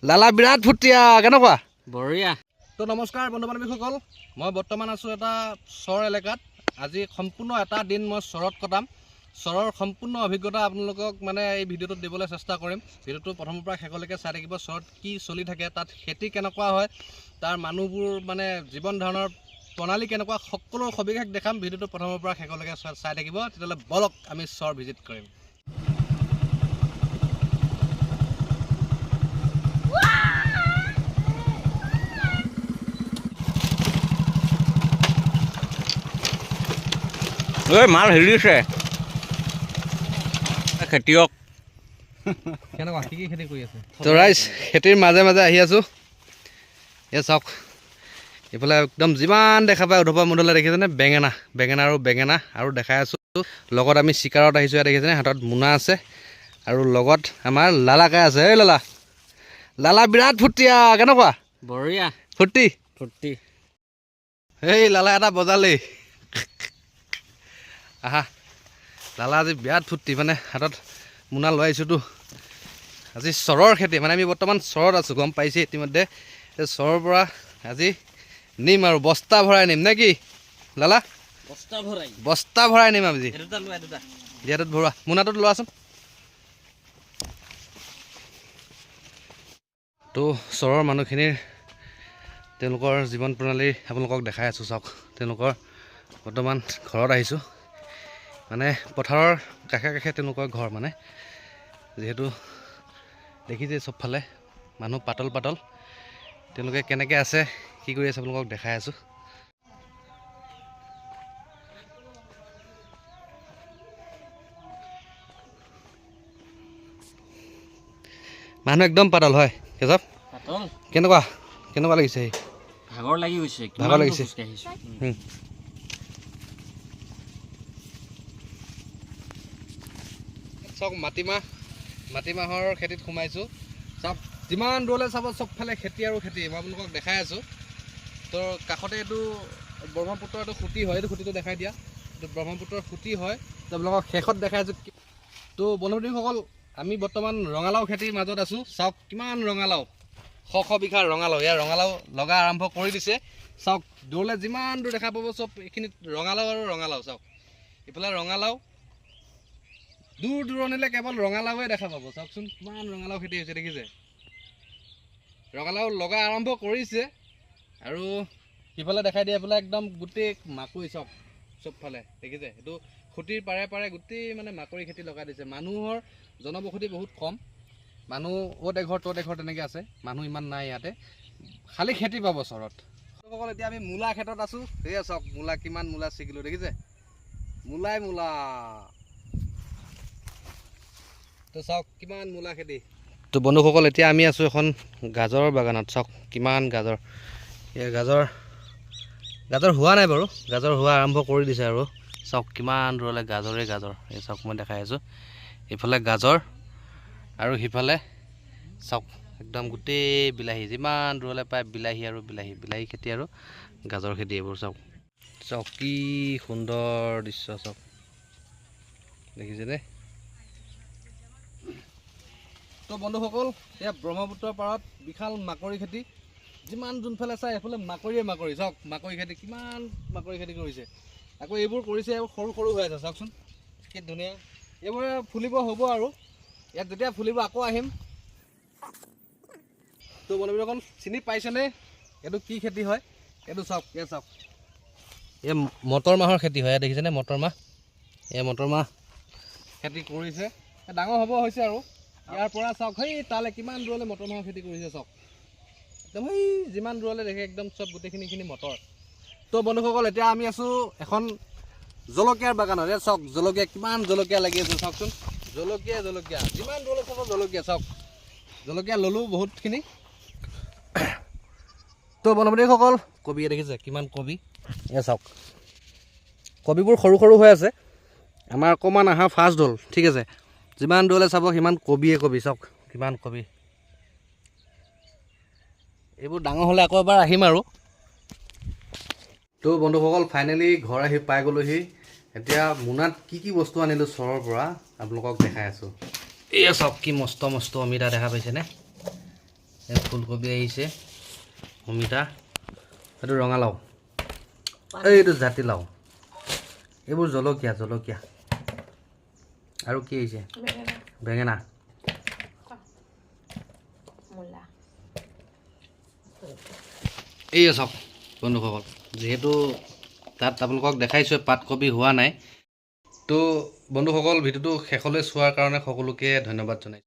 লালা বিৰাট ফুটিয়া কেনেকুৱা বঢ়িয়া। তো নমস্কাৰ বন্ধু বান্ধৱীসকল, মই বৰ্তমান আছোঁ এটা চৰ এলেকাত। আজি সম্পূৰ্ণ এটা দিন মই চৰত কটাম। চৰৰ সম্পূৰ্ণ অভিজ্ঞতা আপোনালোকক মানে এই ভিডিঅ'টোত দিবলৈ চেষ্টা কৰিম। ভিডিঅ'টো প্ৰথমৰ পৰা শেষলৈকে চাই থাকিব। চৰত কি চলি থাকে, তাত খেতি কেনেকুৱা হয়, তাৰ মানুহবোৰ মানে জীৱন ধাৰণৰ প্ৰণালী কেনেকুৱা, সকলো সবিশেষ দেখাম। ভিডিঅ'টো প্ৰথমৰ পৰা শেষলৈকে চাই থাকিব। তেতিয়াহ'লে বলক আমি চৰ ভিজিট কৰিম। মাল হেৰিছে খেতিয়ক কেনেকুৱা কি খেতি কৰি আছে? তো ৰাইজ খেতিৰ মাজে মাজে আহি আছোঁ। এই চাওক এইফালে একদম যিমান দেখা পায় উধপা মুধলে দেখিছেনে বেঙেনা আৰু দেখাই আছোঁ। লগত আমি চিকাৰত আহিছোঁ। ইয়াত দেখিছেনে হাতত মোনা আছে আৰু লগত আমাৰ লালাকাই আছে। এই লালা বিৰাট ফুটিয়া কেনেকুৱা বঢ়িয়া ফুৰ্তি ফূৰ্তি। এই লালা এটা বজালেই আহা। লালা আজি বিৰাট ফূৰ্তি, মানে হাতত মোনা লৈ আহিছোঁতো। আজি চৰৰ খেতি, মানে আমি বৰ্তমান চৰত আছোঁ, গম পাইছে ইতিমধ্যে। এই চৰৰ পৰা আজি নিম আৰু বস্তা ভৰাই নিম নে কি লালা? বস্তা ভৰাই নিম আজি। দিয়াটোত ভৰোৱা, মোনাটোত লোৱাচোন। তো চৰৰ মানুহখিনিৰ তেওঁলোকৰ জীৱন প্ৰণালী আপোনালোকক দেখাই আছোঁ। চাওক তেওঁলোকৰ বৰ্তমান ঘৰত আহিছোঁ, মানে পথাৰৰ কাষে কাষে তেওঁলোকৰ ঘৰ। মানে যিহেতু দেখিছে চবফালে মানুহ পাতল তেওঁলোকে কেনেকৈ আছে, কি কৰি আছে আপোনালোকক দেখাই আছোঁ। মানুহ একদম পাতল হয়। কেশৱ কেনেকুৱা লাগিছে? ভাগৰ লাগি গৈছে, ভাগৰ লাগিছে। চাওক মাটিমাহৰ খেতিত সোমাইছোঁ। চাওক যিমান দূৰলৈ চাব চবফালে খেতি আৰু খেতি। মই আপোনালোকক দেখাই আছোঁ। তো কাষতে এইটো ব্ৰহ্মপুত্ৰৰ এইটো খুঁটি হয়, এইটো খুঁটিটো দেখাই দিয়া। এইটো ব্ৰহ্মপুত্ৰৰ খুঁটি হয়। তো আপোনালোকক শেষত দেখাই আছোঁ। তো বন্ধুসকল, আমি বৰ্তমান ৰঙালাও খেতিৰ মাজত আছোঁ। চাওক কিমান ৰঙালাও, শ বিঘা ৰঙালাও। ইয়াৰ ৰঙালাও লগা আৰম্ভ কৰি দিছে। চাওক দূৰলৈ যিমান দূৰ দেখা পাব চব এইখিনিত ৰঙালাও আৰু ৰঙালাও। চাওক এইফালে ৰঙালাও, দূৰ দূৰণিলৈ কেৱল ৰঙালাওৱে দেখা পাব। চাওকচোন কিমান ৰঙালাও খেতি হৈছে, দেখিছে? ৰঙালাও লগা আৰম্ভ কৰিছে। আৰু সিফালে দেখাই দিয়ে, এইফালে একদম গোটেই মাকৈ। চাওক চবফালে দেখিছে, এইটো খুঁটিৰ পাৰে পাৰে গোটেই মানে মাকৈ খেতি লগাই দিছে। মানুহৰ জনবসতি বহুত কম, মানুহ অ'ত এঘৰ ত'ত এঘৰ তেনেকৈ আছে, মানুহ ইমান নাই ইয়াতে, খালী খেতি পাব চৰত। সকল এতিয়া আমি মূলা ক্ষেত্ৰত আছোঁ। সেয়া চাওক মূলা, কিমান মূলা ছিগিলোঁ, দেখিছে? মূলা তো চাওক কিমান মূলা খেতি। তো বন্ধুসকল, এতিয়া আমি আছোঁ এখন গাজৰৰ বাগানত। চাওক কিমান গাজৰ। এই গাজৰ হোৱা নাই বাৰু, গাজৰ হোৱা আৰম্ভ কৰি দিছে। আৰু চাওক কিমান দূৰলৈ গাজৰ। এই চাওক মই দেখাই আছোঁ। এইফালে গাজৰ আৰু সিফালে চাওক একদম গোটেই বিলাহী, যিমান দূৰলৈ পায় বিলাহী আৰু বিলাহী খেতি আৰু গাজৰ খেতি এইবোৰ। চাওক কি সুন্দৰ দৃশ্য। চাওক দেখিছেনে? তো বন্ধুসকল, এয়া ব্ৰহ্মপুত্ৰৰ পাৰত বিশাল মাকৈ খেতি। যিমান যোনফালে চাই এইফালে মাকৈ। চাওক মাকৈ খেতি, কিমান মাকৈ খেতি কৰিছে। আকৌ এইবোৰ কৰিছে, এইবোৰ সৰু হৈ আছে। চাওকচোন কি ধুনীয়া। এইবোৰ ফুলিব হ'ব আৰু ইয়াত যেতিয়া ফুলিব আকৌ আহিম। তো বন্ধুসকল চিনি পাইছেনে এইটো কি খেতি হয়? এইটো চাওক, চাওক এই মটৰ মাহৰ খেতি হয়। দেখিছেনে মটৰ মাহ? এই মটৰ মাহ খেতি কৰিছে, ডাঙৰ হ'ব হৈছে। আৰু ইয়াৰ পৰা চাওক সেই তালৈ কিমান দূৰলৈ মটৰ মাহৰ খেতি কৰিছে। চাওক একদম সেই যিমান দূৰলৈ দেখে একদম চব গোটেইখিনি মটৰ। তো বন্ধুসকল, এতিয়া আমি আছোঁ এখন জলকীয়াৰ বাগানত। এই চাওক জলকীয়া, কিমান জলকীয়া লাগি আছে। চাওকচোন জলকীয়া যিমান দূৰলৈ চাব জলকীয়া। চাওক জলকীয়া ল'লোঁ বহুতখিনি। তো বন্ধুসকল, কবি দেখিছে কিমান কবি। এই চাওক কবিবোৰ সৰু হৈ আছে। আমাৰ অকণমান আহা ফাৰ্ষ্ট হ'ল, ঠিক আছে। যিমান দূৰলৈ চাব সিমান কবি। চাওক কিমান কবি। এইবোৰ ডাঙৰ হ'লে আকৌ এবাৰ আহিম আৰু। তো বন্ধুসকল, ফাইনেলি ঘৰ আহি পাই গ'লোহি। এতিয়া মোনাত কি বস্তু আনিলোঁ চৰৰ পৰা আপোনালোকক দেখাই আছোঁ। এয়া চাওক কি মস্ত অমিতা দেখা পাইছেনে? এই ফুলকবি আহিছে, অমিতা, এইটো ৰঙালাও, এইটো জাতিলাও, এইবোৰ জলকীয়া জলকীয়া, আৰু কি আহিছে? বেঙেনা। এই চাওক বন্ধুসকল, যিহেতু তাত আপোনালোকক দেখাইছোঁ পাতকবি হোৱা নাই, তো বন্ধুসকল ভিডিঅ'টো শেষলৈ চোৱাৰ কাৰণে সকলোকে ধন্যবাদ জনাইছোঁ।